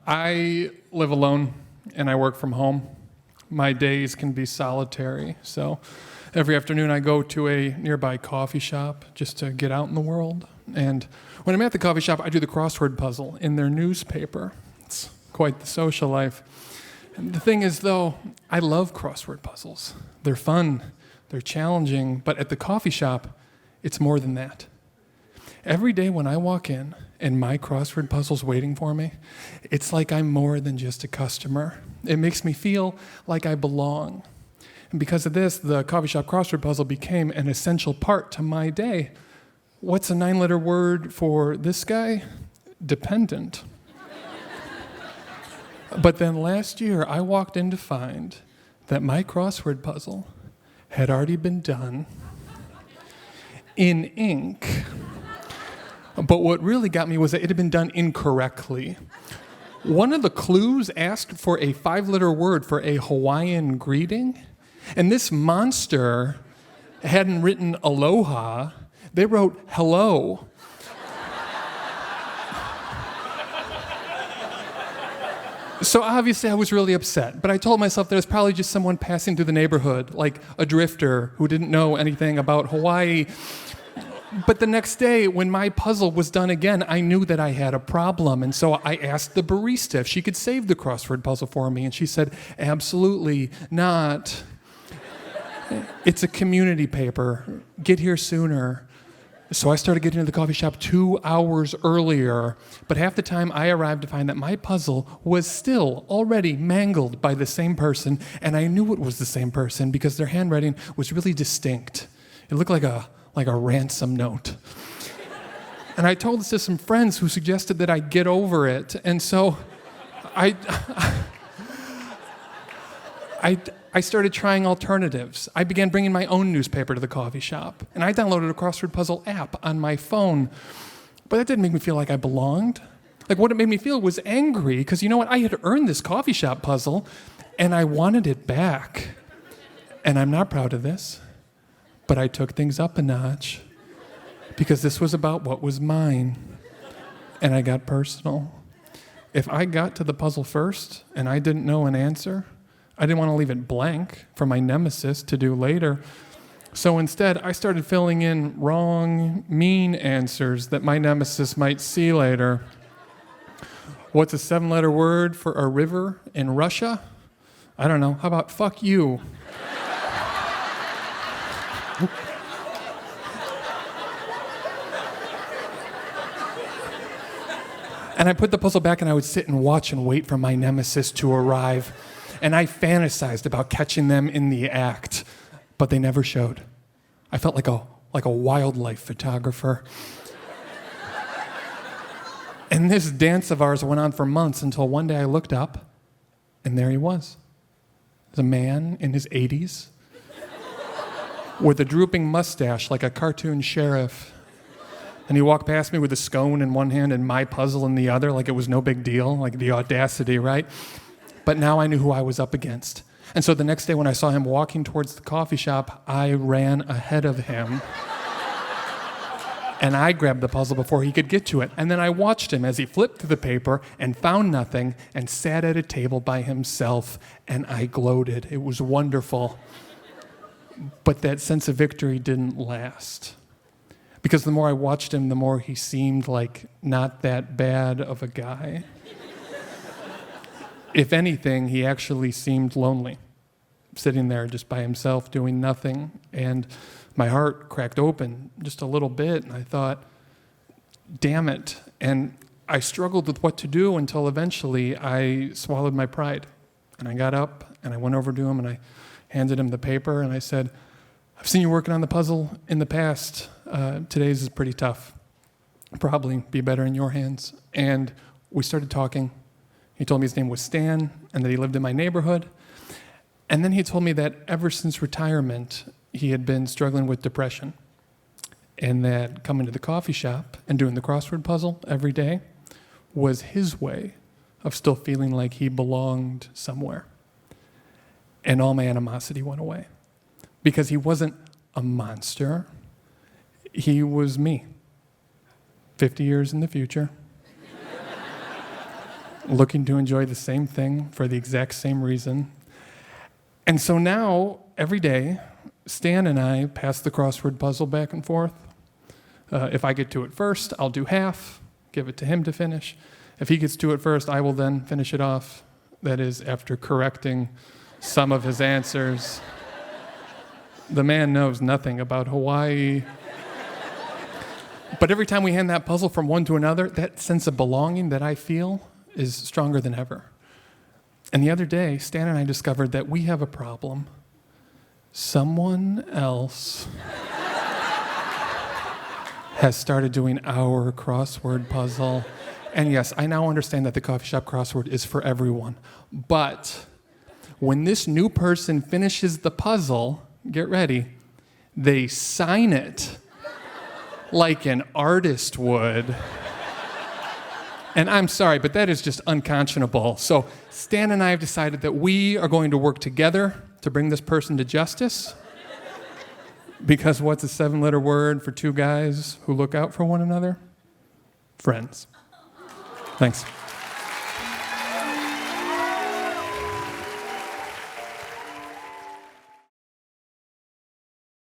I live alone and I work from home. My days can be solitary, so every afternoon I go to a nearby coffee shop just to get out in the world. And when I'm at the coffee shop, I do the crossword puzzle in their newspaper. It's quite the social life. And the thing is, though, I love crossword puzzles. They're fun, they're challenging, but at the coffee shop, it's more than that. Every day when I walk in and my crossword puzzle's waiting for me, it's like I'm more than just a customer. It makes me feel like I belong. And because of this, the coffee shop crossword puzzle became an essential part to my day. What's a 9-letter word for this guy? Dependent. But then last year, I walked in to find that my crossword puzzle had already been done in ink. But what really got me was that it had been done incorrectly. One of the clues asked for a 5-letter word for a Hawaiian greeting, and this monster hadn't written aloha, they wrote hello. So obviously I was really upset, but I told myself that it was probably just someone passing through the neighborhood, like a drifter who didn't know anything about Hawaii. But the next day, when my puzzle was done again, I knew that I had a problem. And so I asked the barista if she could save the crossword puzzle for me. And she said, absolutely not. It's a community paper. Get here sooner. So I started getting to the coffee shop 2 hours earlier. But half the time, I arrived to find that my puzzle was still already mangled by the same person. And I knew it was the same person because their handwriting was really distinct. It looked like a ransom note. And I told this to some friends who suggested that I get over it. And so I started trying alternatives. I began bringing my own newspaper to the coffee shop. And I downloaded a crossword puzzle app on my phone. But that didn't make me feel like I belonged. Like what it made me feel was angry, because you know what? I had earned this coffee shop puzzle, and I wanted it back. And I'm not proud of this. But I took things up a notch because this was about what was mine, and I got personal. If I got to the puzzle first and I didn't know an answer, I didn't want to leave it blank for my nemesis to do later. So instead, I started filling in wrong, mean answers that my nemesis might see later. What's a 7-letter word for a river in Russia? I don't know. How about fuck you? And I put the puzzle back and I would sit and watch and wait for my nemesis to arrive. And I fantasized about catching them in the act, but they never showed. I felt like a wildlife photographer. And this dance of ours went on for months until one day I looked up and there he was. The man in his 80s with a drooping mustache like a cartoon sheriff. And he walked past me with a scone in one hand and my puzzle in the other, like it was no big deal, like the audacity, right? But now I knew who I was up against. And so the next day when I saw him walking towards the coffee shop, I ran ahead of him. And I grabbed the puzzle before he could get to it. And then I watched him as he flipped through the paper and found nothing and sat at a table by himself. And I gloated. It was wonderful. But that sense of victory didn't last. Because the more I watched him, the more he seemed like not that bad of a guy. If anything, he actually seemed lonely, sitting there just by himself doing nothing. And my heart cracked open just a little bit, and I thought, damn it. And I struggled with what to do until eventually I swallowed my pride. And I got up, and I went over to him, and I handed him the paper, and I said, I've seen you working on the puzzle in the past. Today's is pretty tough. Probably be better in your hands. And we started talking. He told me his name was Stan and that he lived in my neighborhood. And then he told me that ever since retirement, he had been struggling with depression. And that coming to the coffee shop and doing the crossword puzzle every day was his way of still feeling like he belonged somewhere. And all my animosity went away. Because he wasn't a monster. He was me. 50 years in the future. looking to enjoy the same thing for the exact same reason. And so now, every day, Stan and I pass the crossword puzzle back and forth. If I get to it first, I'll do half, give it to him to finish. If he gets to it first, I will then finish it off. That is, after correcting some of his answers. The man knows nothing about Hawaii. But every time we hand that puzzle from one to another, that sense of belonging that I feel is stronger than ever. And the other day, Stan and I discovered that we have a problem. Someone else has started doing our crossword puzzle. And yes, I now understand that the coffee shop crossword is for everyone. But when this new person finishes the puzzle, get ready, they sign it like an artist would. And I'm sorry, but that is just unconscionable. So Stan and I have decided that we are going to work together to bring this person to justice. Because what's a 7-letter word for two guys who look out for one another? Friends. Thanks.